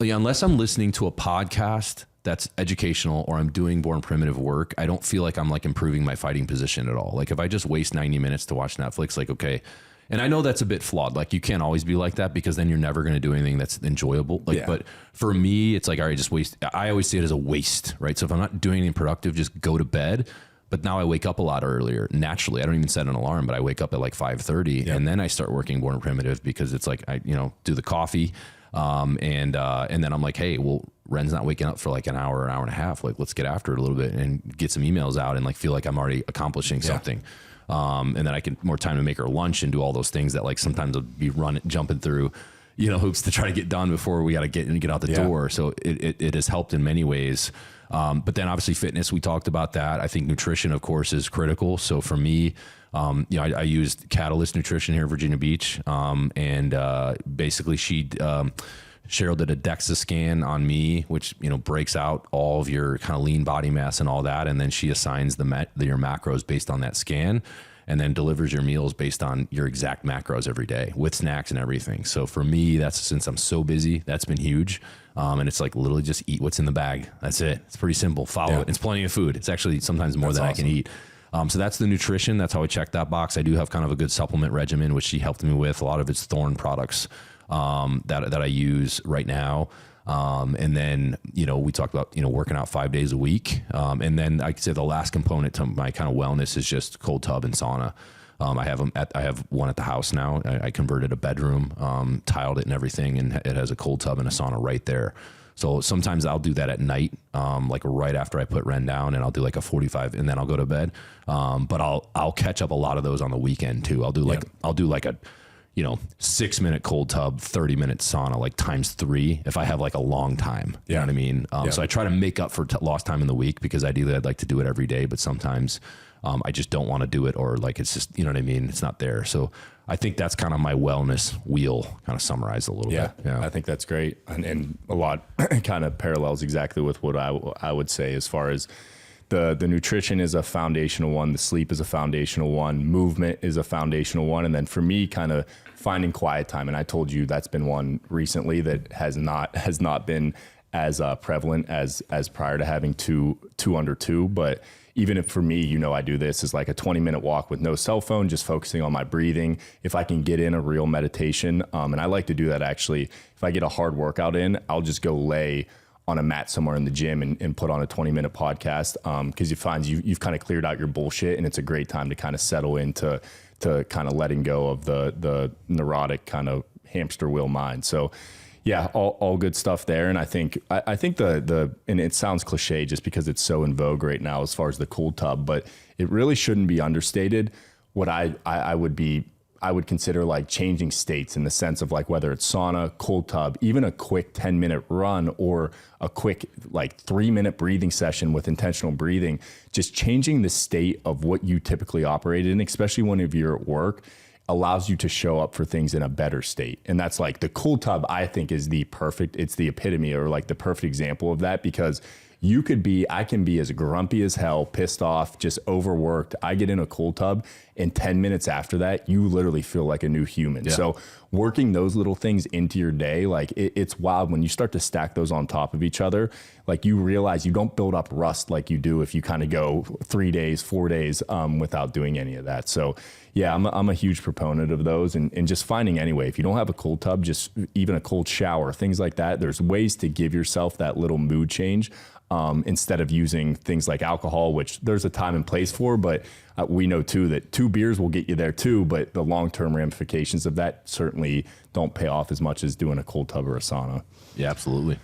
unless I'm listening to a podcast that's educational or I'm doing Born Primitive work, I don't feel like I'm like improving my fighting position at all. Like if I just waste 90 minutes to watch Netflix, like, okay. And I know that's a bit flawed. Like you can't always be like that because then you're never going to do anything that's enjoyable. Like, but for me, it's like, all right, just waste. I always see it as a waste, right? So if I'm not doing anything productive, just go to bed. But now I wake up a lot earlier. Naturally, I don't even set an alarm, but I wake up at like 5:30 and then I start working Born Primitive because it's like, I, you know, do the coffee. And then I'm like, hey, well, Ren's not waking up for like an hour and a half. Like, let's get after it a little bit and get some emails out and like feel like I'm already accomplishing something. And then I can more time to make her lunch and do all those things that like sometimes I'll be jumping through, you know, hoops to try to get done before we got to get out the door. So it has helped in many ways. But then obviously fitness, we talked about that. I think nutrition, of course, is critical. So for me, you know, I used Catalyst Nutrition here in Virginia Beach. And basically Cheryl did a DEXA scan on me, which, you know, breaks out all of your kind of lean body mass and all that. And then she assigns your macros based on that scan. and then delivers your meals based on your exact macros every day with snacks and everything. So for me, that's, since I'm so busy, that's been huge. And it's like literally just eat what's in the bag. That's it. It's pretty simple. Follow it. It's plenty of food. It's actually sometimes more than I can eat. So that's the nutrition. That's how I check that box. I do have kind of a good supplement regimen, which she helped me with. A lot of it's Thorne products that I use right now. And then, we talked about, working out 5 days a week. And then I could say the last component to my kind of wellness is just cold tub and sauna. I have one at the house now. I converted a bedroom, tiled it and everything, and it has a cold tub and a sauna right there. So sometimes I'll do that at night, like right after I put Ren down, and I'll do like a 45 and then I'll go to bed. But I'll catch up a lot of those on the weekend too. I'll do like a 6-minute cold tub, 30-minute sauna, like times 3 if I have like a long time. You know what I mean? So I try to make up for lost time in the week, because ideally I'd like to do it every day, but sometimes I just don't want to do it, or like it's just, you know what I mean? It's not there. So I think that's kind of my wellness wheel kind of summarized a little bit. Yeah, I think that's great. And a lot kind of parallels exactly with what I would say, as far as the nutrition is a foundational one, the sleep is a foundational one, movement is a foundational one. And then for me, kind of finding quiet time. And I told you that's been one recently that has not been as prevalent as prior to having two under 2. But even if for me, I do this as like a 20-minute walk with no cell phone, just focusing on my breathing. If I can get in a real meditation, and I like to do that actually, if I get a hard workout in, I'll just go lay on a mat somewhere in the gym and put on a 20-minute podcast, because you find you've kind of cleared out your bullshit, and it's a great time to kind of settle into kind of letting go of the neurotic kind of hamster wheel mind. So yeah, all good stuff there. And I think the and it sounds cliche just because it's so in vogue right now as far as the cold tub, but it really shouldn't be understated. What I would consider like changing states, in the sense of like whether it's sauna, cold tub, even a quick 10-minute run, or a quick like 3-minute breathing session with intentional breathing, just changing the state of what you typically operate in, especially when you're at work, allows you to show up for things in a better state. And that's like the cold tub, I think, is it's the epitome, or like the perfect example of that, because I can be as grumpy as hell, pissed off, just overworked. I get in a cold tub, and 10 minutes after that, you literally feel like a new human. Yeah. So working those little things into your day, like it's wild when you start to stack those on top of each other. Like you realize you don't build up rust like you do if you kind of go 3 days, 4 days without doing any of that. So yeah, I'm a huge proponent of those, and just finding anyway, if you don't have a cold tub, just even a cold shower, things like that. There's ways to give yourself that little mood change. Instead of using things like alcohol, which there's a time and place for, but we know too that 2 beers will get you there too, but the long-term ramifications of that certainly don't pay off as much as doing a cold tub or a sauna. Yeah, absolutely.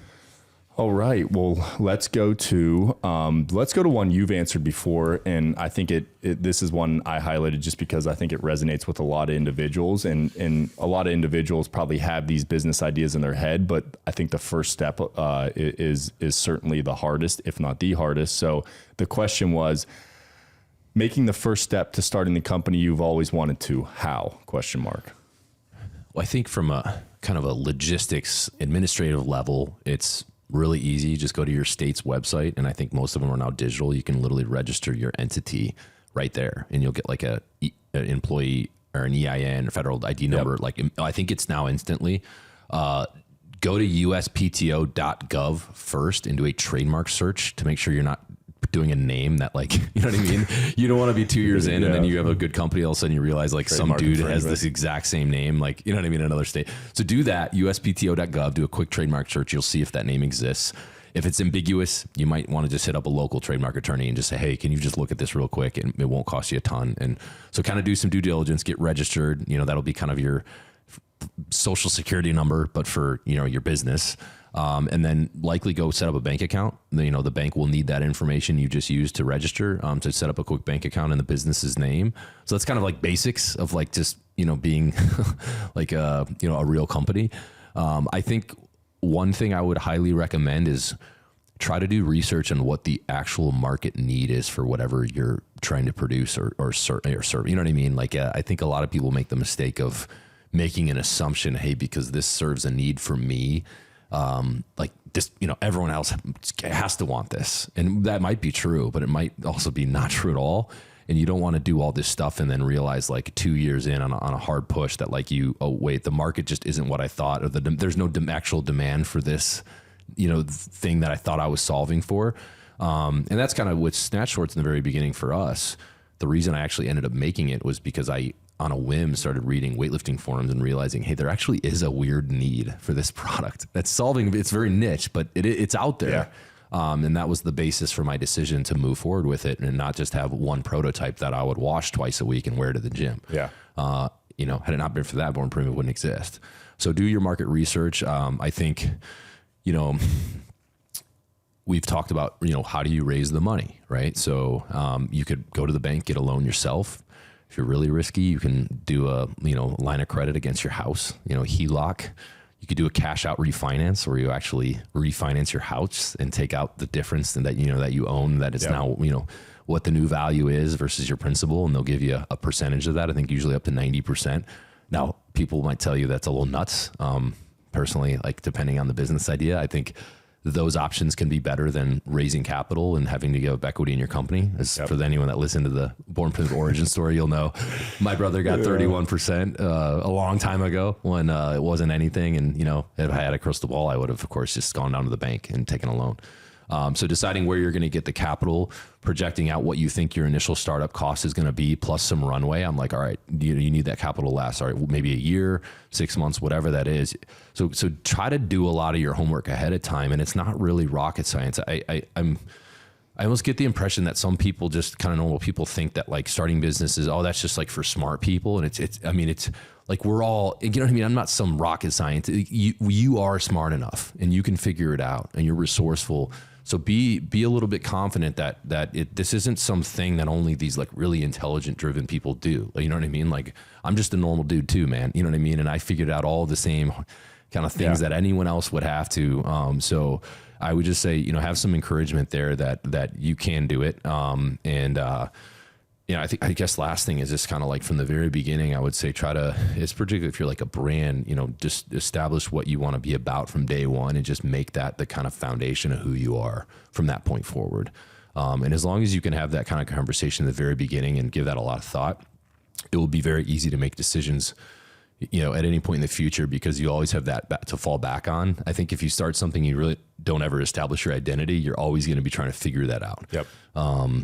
All right. Well, let's go to one you've answered before, and I think this is one I highlighted just because I think it resonates with a lot of individuals, and a lot of individuals probably have these business ideas in their head, but I think the first step is certainly the hardest, if not the hardest. So the question was, making the first step to starting the company you've always wanted to. How? ? Well, I think from a kind of a logistics administrative level, it's really easy. Just go to your state's website, and I think most of them are now digital. You can literally register your entity right there, and you'll get like an employee or an EIN or federal ID number. Yep. Like I think it's now instantly. Go to uspto.gov first and do a trademark search to make sure you're not doing a name that, like, you know what I mean? You don't want to be 2 years in and then you have a good company. All of a sudden you realize like some dude has this exact same name, like, you know what I mean, in another state. So do that, uspto.gov, do a quick trademark search. You'll see if that name exists. If it's ambiguous, you might want to just hit up a local trademark attorney and just say, hey, can you just look at this real quick? And it won't cost you a ton. And so kind of do some due diligence, get registered. That'll be kind of your social security number, but for, your business. And then likely go set up a bank account. The bank will need that information you just used to register, to set up a quick bank account in the business's name. So that's kind of like basics of like just, being like a real company. I think one thing I would highly recommend is try to do research on what the actual market need is for whatever you're trying to produce or serve. You know what I mean? Like, I think a lot of people make the mistake of making an assumption, hey, because this serves a need for me, like this, everyone else has to want this. And that might be true, but it might also be not true at all. And you don't want to do all this stuff and then realize like 2 years in on a hard push that like oh wait, the market just isn't what I thought, or there's no actual demand for this, thing that I thought I was solving for. And that's kind of with Snatch Shorts in the very beginning for us. The reason I actually ended up making it was because I, on a whim, started reading weightlifting forums and realizing, hey, there actually is a weird need for this product that's solving. It's very niche, but it's out there. Yeah. And that was the basis for my decision to move forward with it and not just have one prototype that I would wash twice a week and wear to the gym. Yeah. Had it not been for that, Born Premium wouldn't exist. So do your market research. I think, we've talked about, how do you raise the money, right? So you could go to the bank, get a loan yourself. If you're really risky, you can do a, line of credit against your house, HELOC. You could do a cash out refinance where you actually refinance your house and take out the difference that you own, that it's now, what the new value is versus your principal. And they'll give you a percentage of that. I think usually up to 90%. Now, people might tell you that's a little nuts. Personally, like depending on the business idea, I think those options can be better than raising capital and having to give equity in your company. As for anyone that listened to the Born Premium origin story, you'll know my brother got 31% a long time ago when it wasn't anything. And, if I had a crystal ball, I would have, of course, just gone down to the bank and taken a loan. So deciding where you're going to get the capital, projecting out what you think your initial startup cost is going to be, plus some runway. I'm like, all right, you need that capital to last. All right, maybe a year, 6 months, whatever that is. So try to do a lot of your homework ahead of time. And it's not really rocket science. I almost get the impression that some people, just kind of normal people, think that like starting businesses, that's just like for smart people. And it's like we're all, you know what I mean? I'm not some rocket scientist. You are smart enough and you can figure it out and you're resourceful. So be a little bit confident that this isn't something that only these like really intelligent driven people do. You know what I mean? Like I'm just a normal dude too, man. You know what I mean? And I figured out all the same kind of things that anyone else would have to. So I would just say, have some encouragement there that you can do it. I guess last thing is just kind of like from the very beginning, I would say it's particularly if you're like a brand, just establish what you want to be about from day one and just make that the kind of foundation of who you are from that point forward. And as long as you can have that kind of conversation at the very beginning and give that a lot of thought, it will be very easy to make decisions, at any point in the future, because you always have that to fall back on. I think if you start something, you really don't ever establish your identity, you're always going to be trying to figure that out. Yep.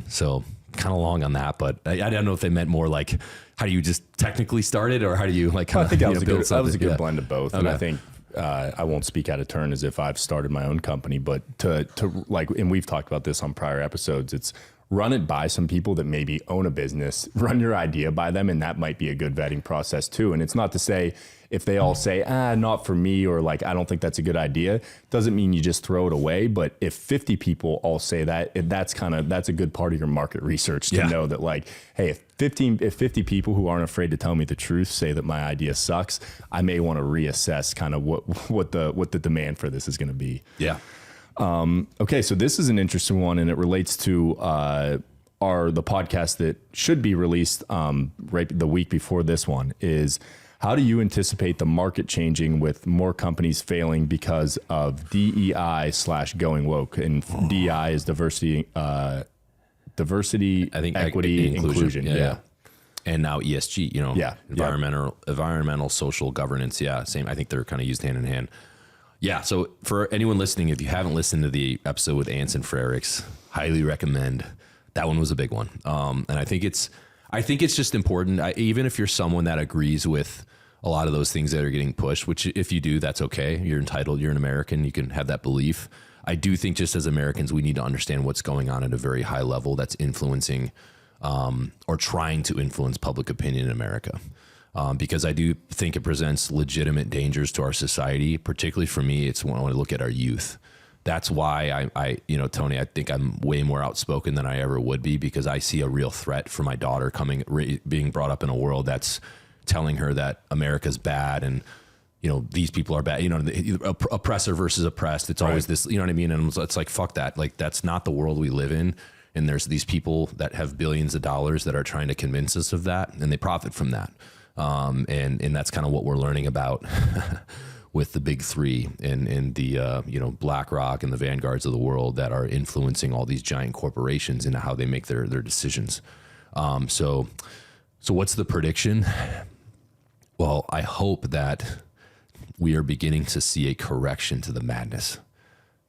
So kind of long on that, but I don't know if they meant more like, how do you just technically start it, or how do you like kind I think of that was a good blend of both. Okay. And I think I won't speak out of turn as if I've started my own company, but to like, and we've talked about this on prior episodes, it's run it by some people that maybe own a business, run your idea by them. And that might be a good vetting process too. And it's not to say if they all say, not for me, or like, I don't think that's a good idea, doesn't mean you just throw it away. But if 50 people all say that, that's a good part of your market research to know that like, hey, if 50 people who aren't afraid to tell me the truth say that my idea sucks, I may want to reassess kind of what the demand for this is going to be. Yeah. Okay. So this is an interesting one, and it relates to, the podcast that should be released, right the week before this one is, how do you anticipate the market changing with more companies failing because of DEI / going woke? And DEI is diversity, I think equity, inclusion. Yeah. And now ESG, environmental, social governance. Yeah. Same. I think they're kind of used hand in hand. Yeah. So for anyone listening, if you haven't listened to the episode with Anson Frericks, highly recommend. That one was a big one. And I think it's just important. Even if you're someone that agrees with a lot of those things that are getting pushed, which if you do, that's okay. You're entitled. You're an American. You can have that belief. I do think just as Americans, we need to understand what's going on at a very high level that's influencing or trying to influence public opinion in America. Because I do think it presents legitimate dangers to our society. Particularly for me, it's when I want to look at our youth. That's why I Tony, I think I'm way more outspoken than I ever would be, because I see a real threat for my daughter being brought up in a world that's telling her that America's bad and, these people are bad, oppressor versus oppressed. It's always this, you know what I mean? And it's like, fuck that. Like, that's not the world we live in. And there's these people that have billions of dollars that are trying to convince us of that, and they profit from that. And that's kind of what we're learning about with the big three and the, BlackRock and the Vanguards of the world that are influencing all these giant corporations into how they make their decisions. So what's the prediction? Well, I hope that we are beginning to see a correction to the madness.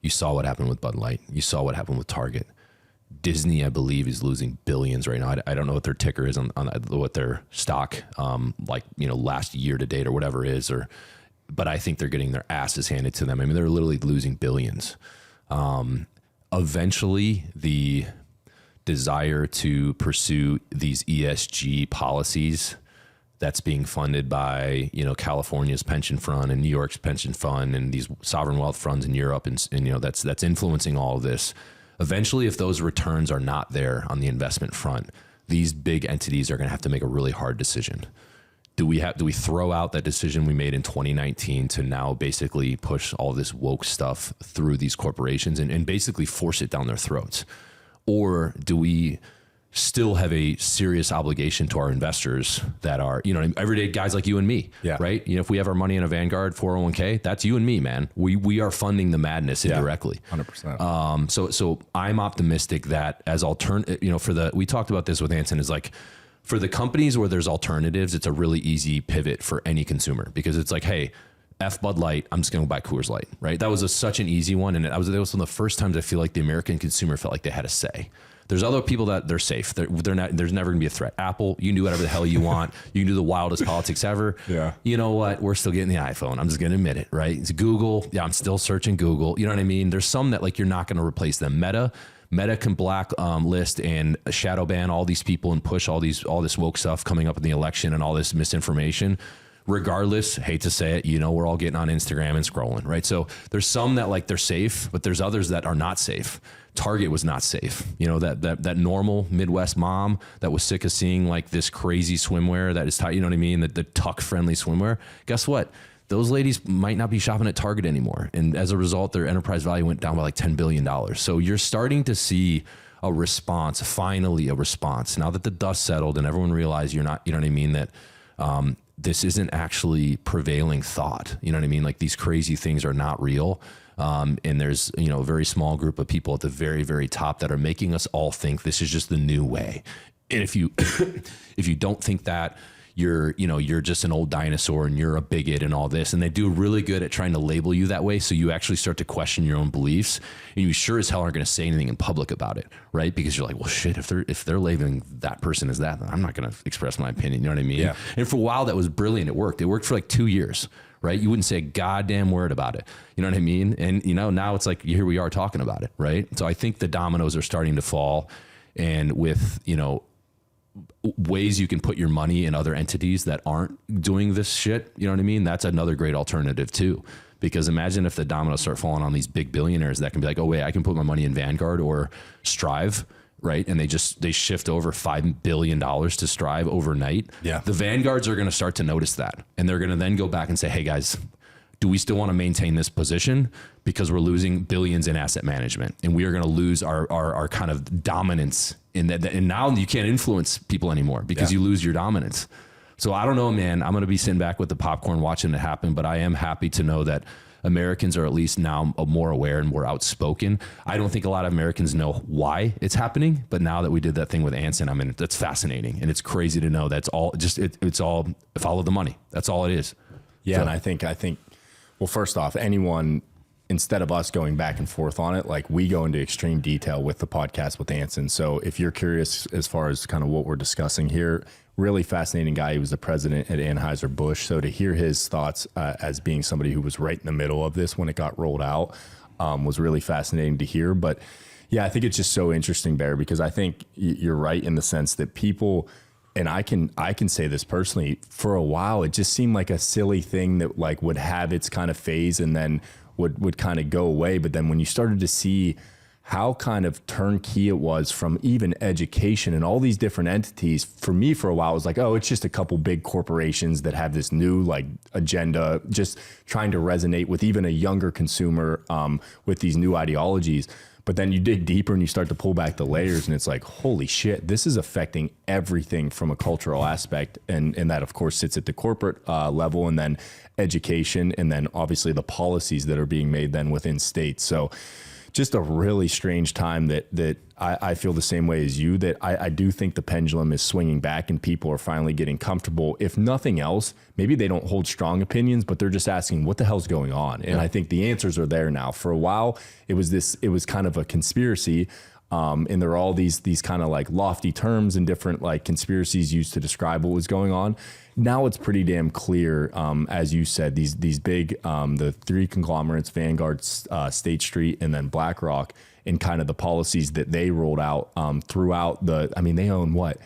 You saw what happened with Bud Light. You saw what happened with Target. Disney, I believe, is losing billions right now. I don't know what their ticker is on what their stock, last year to date or whatever it is, but I think they're getting their asses handed to them. I mean, they're literally losing billions. Eventually, the desire to pursue these ESG policies that's being funded by, California's pension fund and New York's pension fund and these sovereign wealth funds in Europe, and that's influencing all of this. Eventually, if those returns are not there on the investment front, these big entities are going to have to make a really hard decision. Do we throw out that decision we made in 2019 to now basically push all this woke stuff through these corporations and basically force it down their throats? Or do we still have a serious obligation to our investors that are, everyday guys like you and me, right? If we have our money in a Vanguard 401k, that's you and me, man. We are funding the madness indirectly. 100%. So I'm optimistic that as we talked about this with Anson, is like, for the companies where there's alternatives, it's a really easy pivot for any consumer, because it's like, hey, F Bud Light, I'm just going to buy Coors Light, right? That was such an easy one. And that was one of the first times I feel like the American consumer felt like they had a say. There's other people that they're safe. They're not, there's never gonna be a threat. Apple, you can do whatever the hell you want. You can do the wildest politics ever. Yeah. You know what? We're still getting the iPhone. I'm just gonna admit it, right? It's Google. Yeah, I'm still searching Google. You know what I mean? There's some that like you're not gonna replace them. Meta can black list and shadow ban all these people and push all this woke stuff coming up in the election and all this misinformation. Regardless, hate to say it, we're all getting on Instagram and scrolling, right? So there's some that like they're safe, but there's others that are not safe. Target was not safe. That normal Midwest mom that was sick of seeing like this crazy swimwear that is tight, you know what I mean? The tuck friendly swimwear. Guess what? Those ladies might not be shopping at Target anymore. And as a result, their enterprise value went down by like $10 billion. So you're starting to see a response, finally a response. Now that the dust settled and everyone realized you're not, you know what I mean? That, this isn't actually prevailing thought. You know what I mean? Like these crazy things are not real. And there's, a very small group of people at the very, very top that are making us all think this is just the new way. And if you, if you don't think that, you're just an old dinosaur and you're a bigot and all this. And they do really good at trying to label you that way. So you actually start to question your own beliefs, and you sure as hell aren't going to say anything in public about it. Right. Because you're like, well, shit, if they're labeling that person as that, I'm not going to express my opinion. You know what I mean? Yeah. And for a while that was brilliant. It worked for like 2 years, right? You wouldn't say a goddamn word about it. You know what I mean? And now it's like, here we are talking about it. Right. So I think the dominoes are starting to fall, and with, ways you can put your money in other entities that aren't doing this shit. You know what I mean? That's another great alternative too. Because imagine if the dominoes start falling on these big billionaires that can be like, oh wait, I can put my money in Vanguard or Strive, right? And they shift over $5 billion to Strive overnight. Yeah. The Vanguards are going to start to notice that. And they're going to then go back and say, hey guys, do we still want to maintain this position? Because we're losing billions in asset management, and we are going to lose our kind of dominance in that. And now you can't influence people anymore because you lose your dominance. So I don't know, man. I'm going to be sitting back with the popcorn watching it happen, but I am happy to know that Americans are at least now more aware and more outspoken. I don't think a lot of Americans know why it's happening, but now that we did that thing with Anson, that's fascinating, and it's crazy to know that's all just it's all follow the money. That's all it is. Yeah, so, and I think. Well, first off, anyone, instead of us going back and forth on it, like we go into extreme detail with the podcast with Anson. So if you're curious as far as kind of what we're discussing here, really fascinating guy. He was the president at Anheuser-Busch. So to hear his thoughts as being somebody who was right in the middle of this when it got rolled out was really fascinating to hear. But yeah, I think it's just so interesting, Bear, because I think you're right in the sense that people, and I can say this personally, for a while, it just seemed like a silly thing that like would have its kind of phase and then would kind of go away. But then when you started to see how kind of turnkey it was from even education and all these different entities, for me for a while, it was like, oh, it's just a couple big corporations that have this new like agenda, just trying to resonate with even a younger consumer with these new ideologies. But then you dig deeper and you start to pull back the layers, and it's like, holy shit, this is affecting everything from a cultural aspect. And that, of course, sits at the corporate level, and then education, and then obviously the policies that are being made then within states. So just a really strange time that I feel the same way as you, that I do think the pendulum is swinging back and people are finally getting comfortable. If nothing else, maybe they don't hold strong opinions, but they're just asking what the hell's going on. And I think the answers are there now. For a while, it was kind of a conspiracy. And there are all these kind of like lofty terms and different like conspiracies used to describe what was going on. Now it's pretty damn clear, as you said, these big, the three conglomerates, Vanguard, State Street, and then BlackRock, and kind of the policies that they rolled out throughout they own what?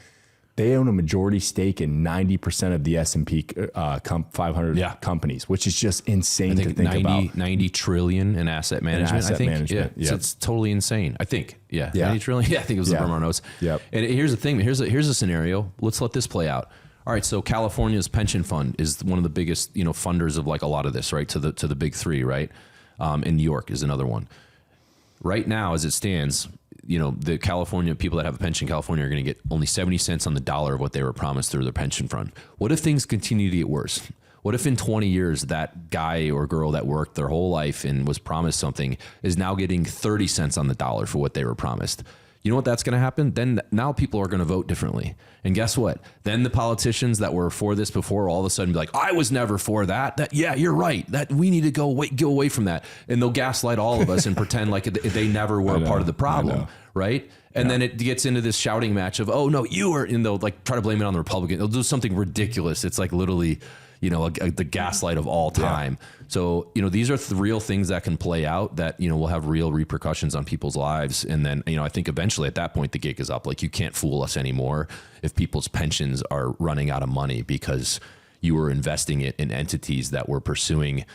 They own a majority stake in 90% of the S&P 500 companies, which is just insane to think about. 90 trillion in asset management, I think. Management. Yeah. So it's totally insane. I think. Yeah. 90 trillion. Yeah, I think it was from our notes. Yep. And here's the thing. Here's a scenario. Let's let this play out. All right. So California's pension fund is one of the biggest, funders of like a lot of this, right? To the big three, right? In New York is another one. Right now, as it stands, the California people that have a pension in California are going to get only 70 cents on the dollar of what they were promised through their pension fund. What if things continue to get worse? What if in 20 years that guy or girl that worked their whole life and was promised something is now getting 30 cents on the dollar for what they were promised? You know what that's going to happen? Then now people are going to vote differently. And guess what? Then the politicians that were for this before all of a sudden be like, I was never for that. Yeah, you're right. That we need to go away from that. And they'll gaslight all of us and pretend like they never were a part of the problem. Right. And then it gets into this shouting match of, oh no, you are, and they'll like try to blame it on the Republican. They'll do something ridiculous. It's like literally, the gaslight of all time. Yeah. So, these are real things that can play out that, will have real repercussions on people's lives. And then, I think eventually at that point, the gig is up. Like you can't fool us anymore if people's pensions are running out of money because you were investing it in entities that were pursuing,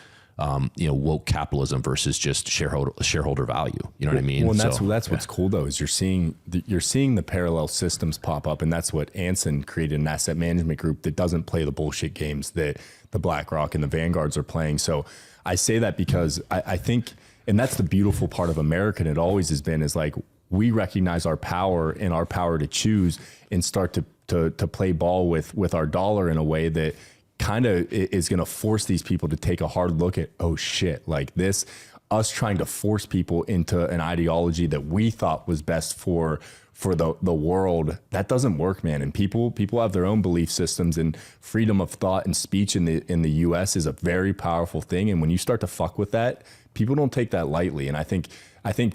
woke capitalism versus just shareholder value. You know what I mean? Well, and that's what's cool though, is you're seeing the parallel systems pop up, and that's what Anson created, an asset management group that doesn't play the bullshit games that the BlackRock and the Vanguards are playing. So I say that because I think, and that's the beautiful part of America, and it always has been, is like we recognize our power and our power to choose and start to play ball with our dollar in a way that kind of is going to force these people to take a hard look at, oh shit, like this, us trying to force people into an ideology that we thought was best for the world. That doesn't work, man. And people have their own belief systems, and freedom of thought and speech in the US is a very powerful thing. And when you start to fuck with that, people don't take that lightly. And I think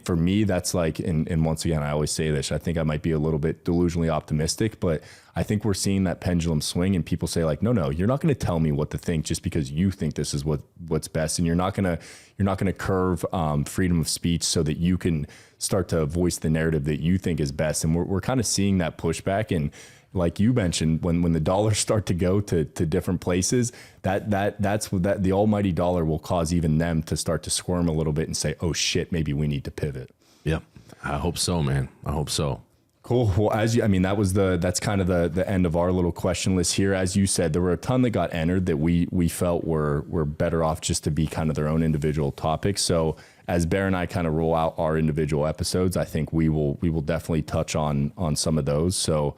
for me, that's like, and once again, I always say this, I think I might be a little bit delusionally optimistic, but I think we're seeing that pendulum swing, and people say like, no, you're not going to tell me what to think just because you think this is what's best. And you're not going to curve freedom of speech so that you can start to voice the narrative that you think is best. And we're kind of seeing that pushback. And like you mentioned, when the dollars start to go to different places, that's what the almighty dollar will cause even them to start to squirm a little bit and say, oh shit, maybe we need to pivot. Yep. I hope so, man. I hope so. Cool. Well, that's kind of the end of our little question list here. As you said, there were a ton that got entered that we felt were better off just to be kind of their own individual topics. So as Bear and I kind of roll out our individual episodes, I think we will definitely touch on some of those. So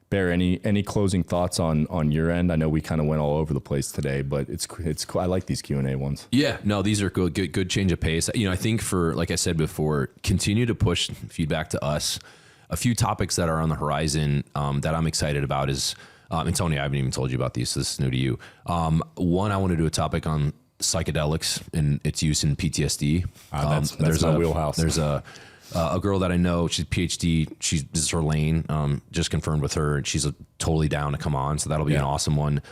Bear, any closing thoughts on your end? I know we kind of went all over the place today, but it's cool. I like these Q&A ones. Yeah, no, these are good change of pace. I think like I said before, continue to push feedback to us. A few topics that are on the horizon that I'm excited about is, and Tony, I haven't even told you about these, so this is new to you. One, I want to do a topic on psychedelics and its use in PTSD. That's my wheelhouse. There's a girl that I know, she's a PhD, this is her lane, just confirmed with her, and she's totally down to come on, so that'll be an awesome one.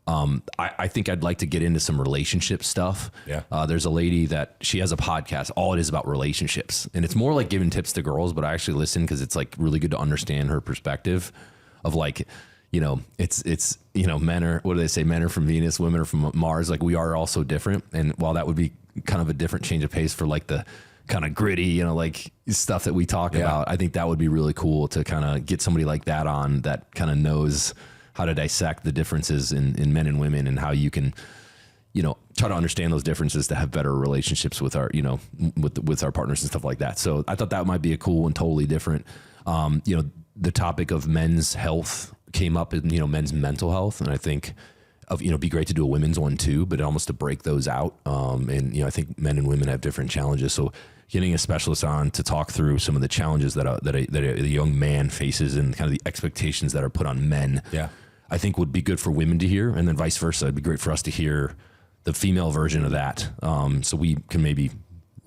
I think I'd like to get into some relationship stuff. Yeah. There's a lady that she has a podcast. All it is about relationships, and it's more like giving tips to girls, but I actually listen because it's like really good to understand her perspective of like, it's men are, what do they say? Men are from Venus, women are from Mars. Like we are all so different. And while that would be kind of a different change of pace for like the kind of gritty, like stuff that we talk about, I think that would be really cool to kind of get somebody like that on that kind of knows how to dissect the differences in men and women, and how you can, try to understand those differences to have better relationships with our, with our partners and stuff like that. So I thought that might be a cool and totally different. The topic of men's health came up in, men's mental health. And I think be great to do a women's one too, but almost to break those out. And I think men and women have different challenges. So getting a specialist on to talk through some of the challenges that a young man faces and kind of the expectations that are put on men. Yeah. I think would be good for women to hear, and then vice versa. It'd be great for us to hear the female version of that, so we can maybe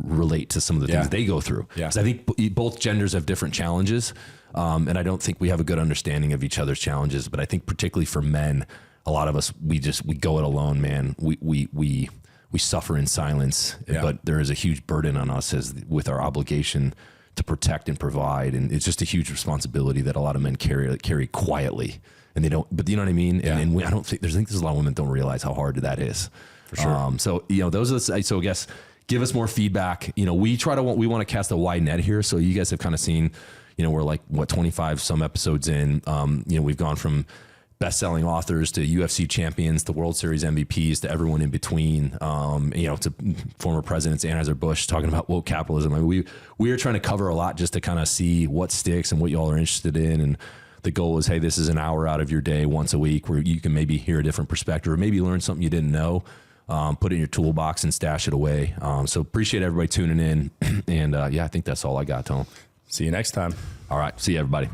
relate to some of the things they go through. Yeah. 'Cause I think both genders have different challenges, and I don't think we have a good understanding of each other's challenges. But I think particularly for men, a lot of us we go it alone, man. We suffer in silence, but there is a huge burden on us with our obligation to protect and provide, and it's just a huge responsibility that a lot of men carry quietly, and they don't. But you know what I mean? Yeah. And I think there's a lot of women that don't realize how hard that is. For sure. So those are so I guess give us more feedback. We want to cast a wide net here. So you guys have kind of seen, we're like 25 some episodes in. We've gone from best-selling authors to UFC champions to World Series MVPs to everyone in between. To former presidents, Anheuser-Busch talking about woke capitalism. I mean, we are trying to cover a lot just to kind of see what sticks and what y'all are interested in. And the goal is, hey, this is an hour out of your day once a week where you can maybe hear a different perspective or maybe learn something you didn't know. Put it in your toolbox and stash it away. So appreciate everybody tuning in. And I think that's all I got, Tom. See you next time. All right. See you, everybody.